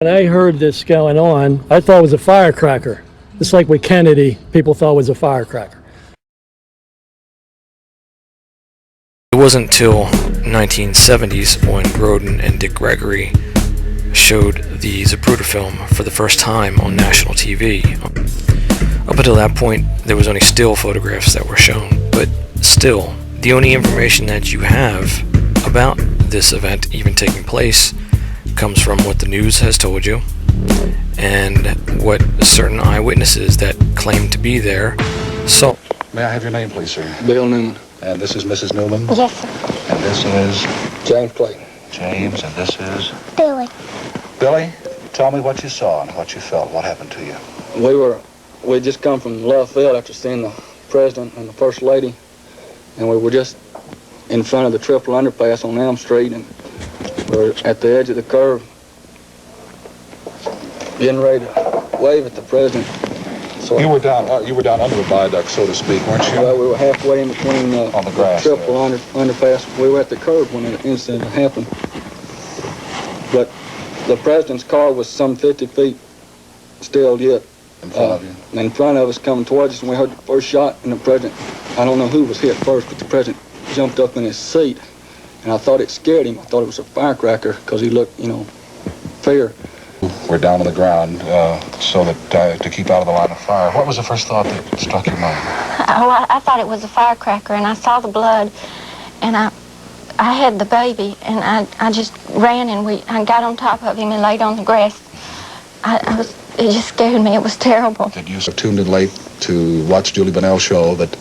When I heard this going on, I thought it was a firecracker. Just like with Kennedy, people thought it was a firecracker. It wasn't till 1970s when Grodin and Dick Gregory showed the Zapruder film for the first time on national TV. Up until that point, there was only still photographs that were shown, but still, the only information that you have about this event even taking place comes from what the news has told you and what certain eyewitnesses that claim to be there saw. May I have your name, please, sir? Bill Newman. And this is Mrs. Newman? Yes, sir. And this is? James Clayton. James, and this is? Billy. Billy, tell me what you saw and what you felt. What happened to you? We just come from left field after seeing the president and the first lady, and we were just in front of the triple underpass on Elm Street, and we were at the edge of the curve, getting ready to wave at the president. So you were down under the viaduct, so to speak, weren't you? Well, we were halfway in between on the grass, triple underpass. We were at the curb when the incident happened. But the president's car was some 50 feet still yet. In front of you? In front of us, coming towards us, and we heard the first shot, and the president, I don't know who was hit first, but the president jumped up in his seat, and I thought it scared him. I thought it was a firecracker, because he looked, fear. We're down on the ground so that to keep out of the line of fire. What was the first thought that struck your mind? I thought it was a firecracker, and I saw the blood, and I had the baby, and I just ran, and I got on top of him and laid on the grass. It just scared me. It was terrible. Did you tuned in late to watch Julie Bonnell's show that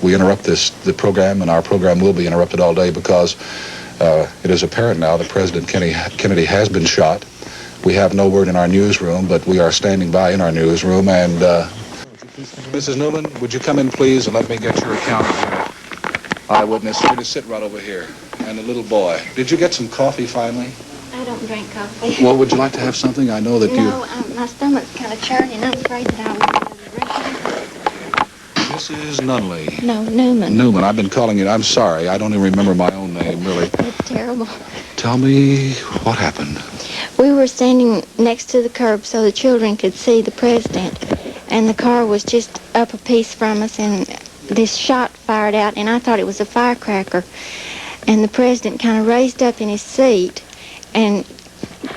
we interrupt the program, and our program will be interrupted all day because it is apparent now that President Kennedy has been shot. We have no word in our newsroom, but we are standing by in our newsroom. And Mrs. Newman, would you come in, please, and let me get your account of your eyewitness? You just sit right over here. And the little boy. Did you get some coffee finally? I don't drink coffee. Well, would you like to have something? I know that No, my stomach's kind of churning. I'm afraid that I won't be able to drink it. Mrs. Nunley. No, Newman. Newman, I've been calling you. I'm sorry. I don't even remember my own name, really. It's terrible. Tell me what happened. We were standing next to the curb so the children could see the president, and the car was just up a piece from us, and this shot fired out, and I thought it was a firecracker. And the president kind of raised up in his seat, and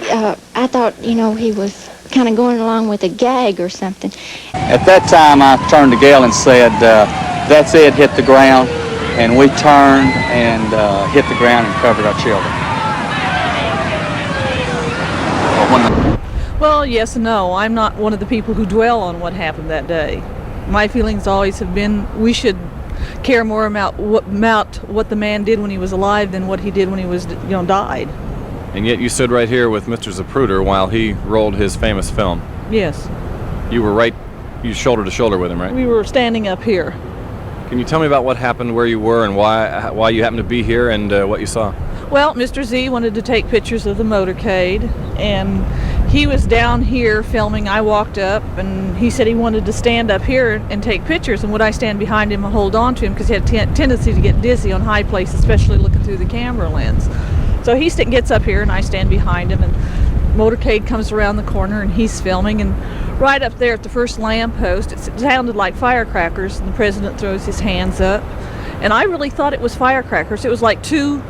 I thought, he was kind of going along with a gag or something. At that time, I turned to Gail and said, that's it, hit the ground. And we turned and hit the ground and covered our children. Well, yes and no. I'm not one of the people who dwell on what happened that day. My feelings always have been we should care more about what the man did when he was alive than what he did when he was, died. And yet you stood right here with Mr. Zapruder while he rolled his famous film. Yes. You were you shoulder to shoulder with him, right? We were standing up here. Can you tell me about what happened, where you were, and why you happened to be here, and what you saw? Well, Mr. Z wanted to take pictures of the motorcade, and he was down here filming. I walked up, and he said he wanted to stand up here and take pictures, and would I stand behind him and hold on to him, because he had a tendency to get dizzy on high places, especially looking through the camera lens. So he gets up here, and I stand behind him, and motorcade comes around the corner, and he's filming, and right up there at the first lamppost, it sounded like firecrackers, and the president throws his hands up, and I really thought it was firecrackers. It was like two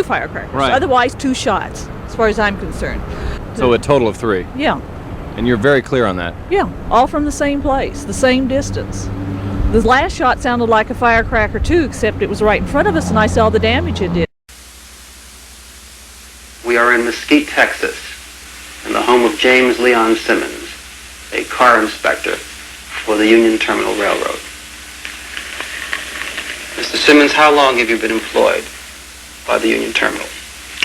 firecrackers. Right. Otherwise, two shots, as far as I'm concerned. So a total of 3. Yeah. And you're very clear on that. Yeah, all from the same place, the same distance. The last shot sounded like a firecracker too, except it was right in front of us, and I saw the damage it did. We are in Mesquite, Texas, in the home of James Leon Simmons, a car inspector for the Union Terminal Railroad. Mr. Simmons, how long have you been employed by the Union Terminal?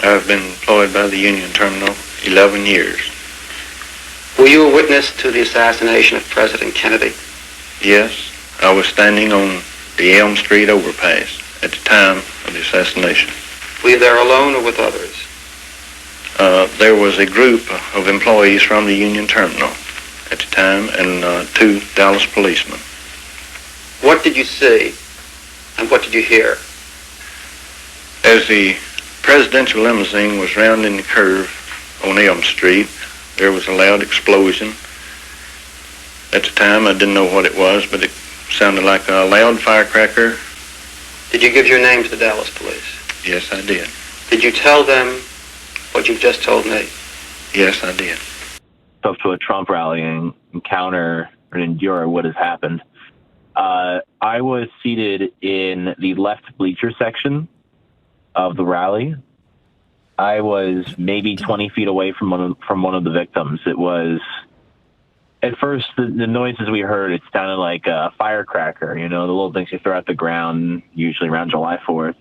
I've been employed by the Union Terminal 11 years. Were you a witness to the assassination of President Kennedy? Yes, I was standing on the Elm Street overpass at the time of the assassination. Were you there alone or with others? There was a group of employees from the Union Terminal at the time and 2 Dallas policemen. What did you see and what did you hear? As the presidential limousine was rounding the curve on Elm Street. There was a loud explosion. At the time, I didn't know what it was, but it sounded like a loud firecracker. Did you give your name to the Dallas police? Yes, I did. Did you tell them what you've just told me? Yes, I did. Up to a Trump rally and encounter and endure what has happened. I was seated in the left bleacher section of the rally. I was maybe 20 feet away from one of the victims. It was, at first, the noises we heard, it sounded like a firecracker, you know, the little things you throw at the ground, usually around July 4th.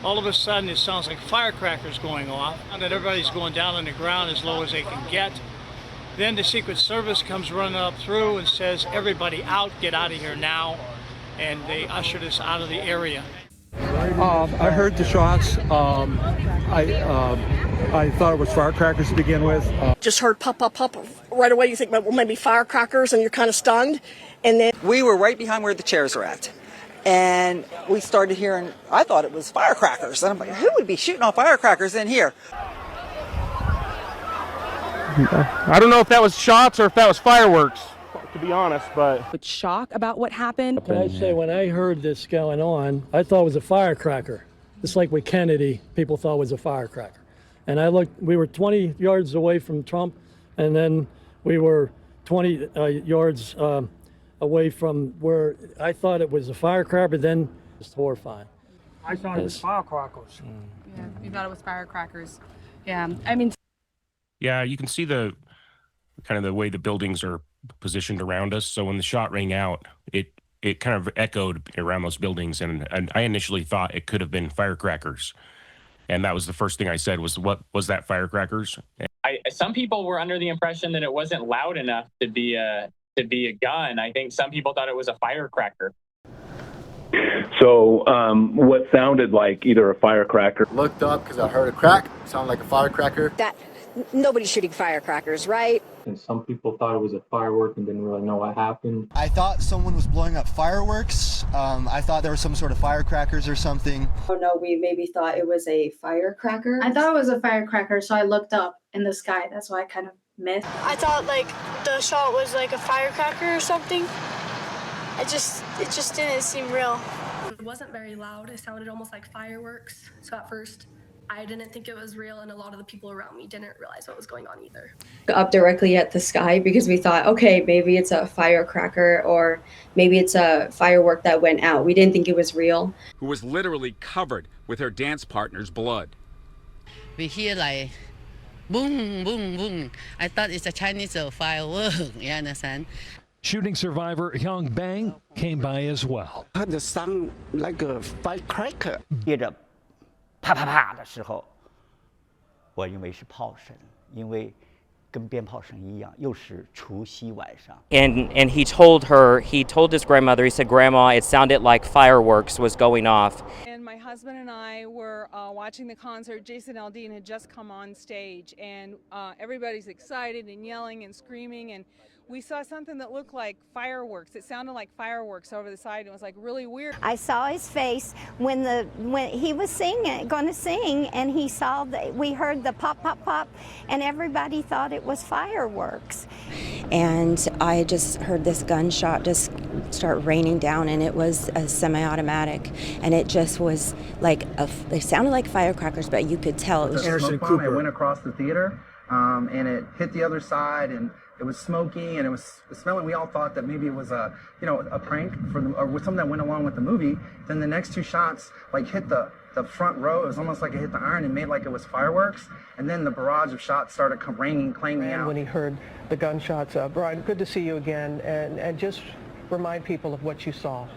All of a sudden, it sounds like firecrackers going off, and that everybody's going down on the ground as low as they can get. Then the Secret Service comes running up through and says, everybody out, get out of here now. And they ushered us out of the area. I heard the shots. I thought it was firecrackers to begin with. Just heard pop, pop, pop. Right away you think, well, maybe firecrackers, and you're kind of stunned. And then we were right behind where the chairs are at. And we started hearing, I thought it was firecrackers. And I'm like, who would be shooting off firecrackers in here? I don't know if that was shots or if that was fireworks, to be honest, but... With shock about what happened. Can I say, when I heard this going on, I thought it was a firecracker. Just like with Kennedy, people thought it was a firecracker. And I looked, we were 20 yards away from Trump, and then we were 20 yards away from where I thought it was a firecracker, then it's horrifying. I thought it was firecrackers. Yeah, you thought it was firecrackers. Yeah, I mean... Yeah, you can see the kind of the way the buildings are positioned around us. So when the shot rang out, it kind of echoed around those buildings, and I initially thought it could have been firecrackers. And that was the first thing I said was, what was that, firecrackers? Some people were under the impression that it wasn't loud enough to be a gun. I think some people thought it was a firecracker. So what sounded like either a firecracker. Looked up because I heard a crack. Sounded like a firecracker. Nobody's shooting firecrackers, right? And some people thought it was a firework and didn't really know what happened. I thought someone was blowing up fireworks. I thought there was some sort of firecrackers or something. Oh no, we maybe thought it was a firecracker. I thought it was a firecracker, so I looked up in the sky. That's why I kind of missed. I thought like the shot was like a firecracker or something. It just didn't seem real. It wasn't very loud. It sounded almost like fireworks. So at first, I didn't think it was real, and a lot of the people around me didn't realize what was going on either. Up directly at the sky because we thought, okay, maybe it's a firecracker or maybe it's a firework that went out. We didn't think it was real. Who was literally covered with her dance partner's blood. We hear like boom, boom, boom. I thought it's a Chinese firework, you understand? Shooting survivor Hyung Bang came by as well. Had the sound like a firecracker. 接着啪啪啪的时候，我认为是炮声，因为跟鞭炮声一样，又是除夕晚上。And he told his grandmother, he said, Grandma, it sounded like fireworks was going off. And my husband and I were watching the concert. Jason Aldean had just come on stage, and everybody's excited and yelling and screaming, and we saw something that looked like fireworks. It sounded like fireworks over the side. It was like really weird. I saw his face when he was going to sing, and he saw we heard the pop, pop, pop, and everybody thought it was fireworks. And I just heard this gunshot just start raining down, and it was a semi-automatic, and it just was like they sounded like firecrackers, but you could tell it was. Anderson Cooper. It went across the theater, and it hit the other side, and it was smoky and it was smelling. We all thought that maybe it was a prank or something that went along with the movie. Then the next two shots like hit the front row. It was almost like it hit the iron and made like it was fireworks. And then the barrage of shots started raining, clanging out. When he heard the gunshots, Brian, good to see you again, and just remind people of what you saw.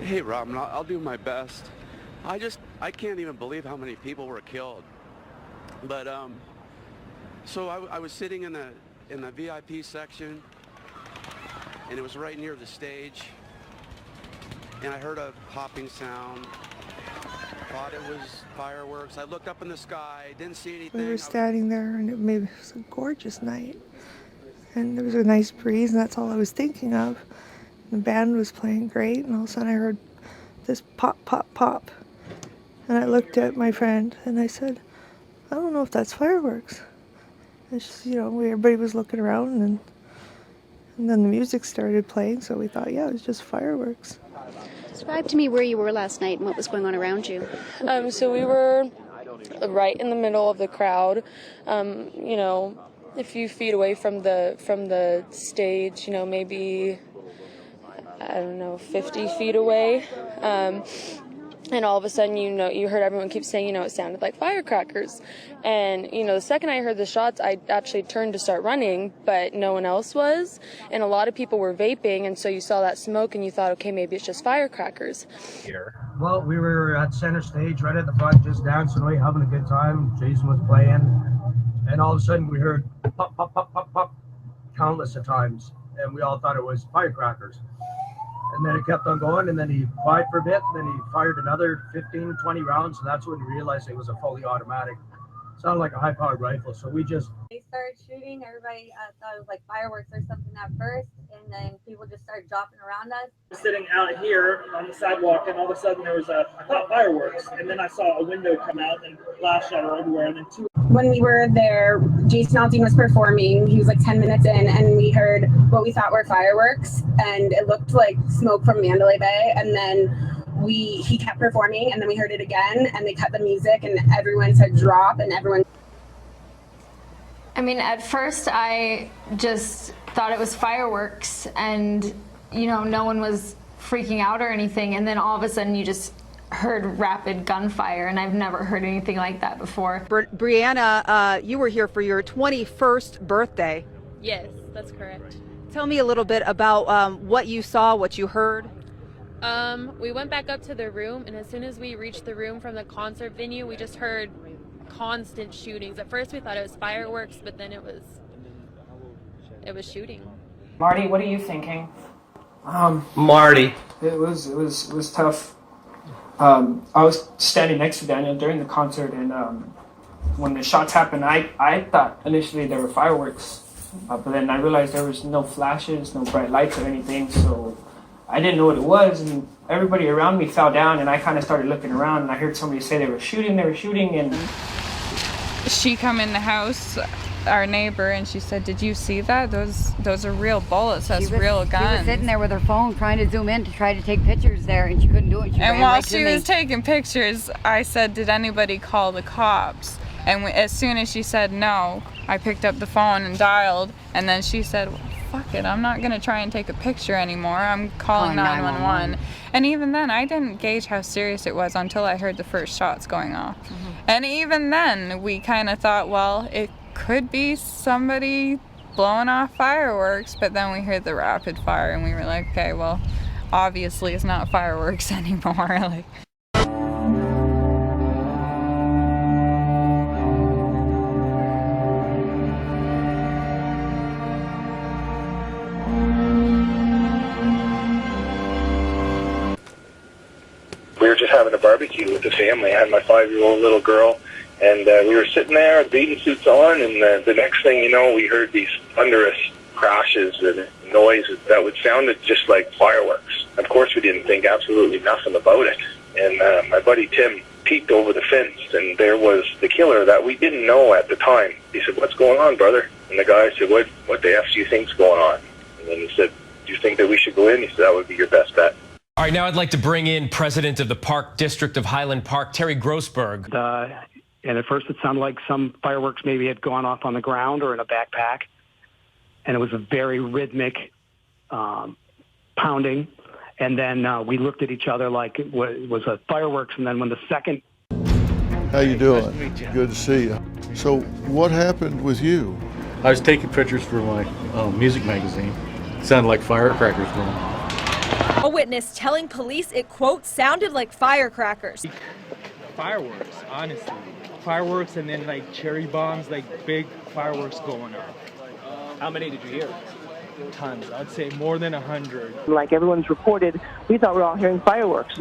Hey, Rob, I'll do my best. I can't even believe how many people were killed. But so I was sitting in the VIP section, and it was right near the stage, and I heard a popping sound. Thought it was fireworks. I looked up in the sky, didn't see anything. We were standing there, and it was a gorgeous night, and there was a nice breeze, and that's all I was thinking of. The band was playing great, and all of a sudden I heard this pop, pop, pop, and I looked at my friend, and I said, I don't know if that's fireworks. It's just, everybody was looking around, and then the music started playing, so we thought, yeah, it was just fireworks. Describe to me where you were last night and what was going on around you. So we were right in the middle of the crowd, a few feet away from the stage, maybe, 50 feet away. And all of a sudden, you heard everyone keep saying, it sounded like firecrackers. And, the second I heard the shots, I actually turned to start running, but no one else was. And a lot of people were vaping, and so you saw that smoke and you thought, okay, maybe it's just firecrackers. Well, we were at center stage, right at the front, just dancing away, having a good time. Jason was playing. And all of a sudden, we heard pop, pop, pop, pop, pop, countless of times. And we all thought it was firecrackers. And then it kept on going, and then he quiet for a bit, and then he fired another 15, 20 rounds, and that's when we realized it was a fully automatic. Sounded like a high-powered rifle, so we just... They started shooting, everybody thought it was like fireworks or something at first, and then people just started dropping around us. Sitting out here on the sidewalk, and all of a sudden there was I thought fireworks, and then I saw a window come out and flash shatter everywhere, and then two... When we were there, Jason Aldean was performing. He was like 10 minutes in, and we heard what we thought were fireworks, and it looked like smoke from Mandalay Bay. And then he kept performing, and then we heard it again, and they cut the music, and everyone said drop, and everyone. I mean, at first I just thought it was fireworks, and no one was freaking out or anything, and then all of a sudden you just heard rapid gunfire, and I've never heard anything like that before. Brianna, you were here for your 21st birthday. Yes, that's correct. Tell me a little bit about what you saw, what you heard. We went back up to the room, and as soon as we reached the room from the concert venue, we just heard constant shootings. At first we thought it was fireworks, but then it was shooting. Marty, what are you thinking? Marty. It was tough. I was standing next to Daniel during the concert, and when the shots happened, I thought initially there were fireworks, but then I realized there was no flashes, no bright lights or anything, so I didn't know what it was, and everybody around me fell down, and I kind of started looking around, and I heard somebody say they were shooting, and... She come in the house, our neighbor, and she said, "Did you see that? Those are real bullets. That's real guns." She was sitting there with her phone trying to zoom in to try to take pictures there, and she couldn't do it. And while she was taking pictures, I said, "Did anybody call the cops?" And as soon as she said no, I picked up the phone and dialed, and then she said, well, fuck it, I'm not gonna try and take a picture anymore. I'm calling 911. And even then, I didn't gauge how serious it was until I heard the first shots going off. Mm-hmm. And even then, we kind of thought, well, it could be somebody blowing off fireworks, but then we heard the rapid fire, and we were like, okay, well, obviously it's not fireworks anymore. Like. We were just having a barbecue with the family. I had my 5-year-old little girl, and we were sitting there, bathing suits on, and the next thing you know, we heard these thunderous crashes and noises that would sounded just like fireworks. Of course, we didn't think absolutely nothing about it. And my buddy Tim peeked over the fence, and there was the killer that we didn't know at the time. He said, "What's going on, brother?" And the guy said, What the F do you think's going on?" And then he said, "Do you think that we should go in?" He said, "That would be your best bet." All right, now I'd like to bring in President of the Park District of Highland Park, Terry Grossberg. And at first it sounded like some fireworks maybe had gone off on the ground or in a backpack. And it was a very rhythmic pounding. And then we looked at each other like it was a fireworks. And then when the second... How you doing? Good to see you. So what happened with you? I was taking pictures for my music magazine. It sounded like firecrackers going. A witness telling police it, quote, sounded like firecrackers. Fireworks, honestly. Fireworks and then like cherry bombs, like big fireworks going off. How many did you hear? Tons. I'd say more than 100. Like everyone's reported, we thought we were all hearing fireworks.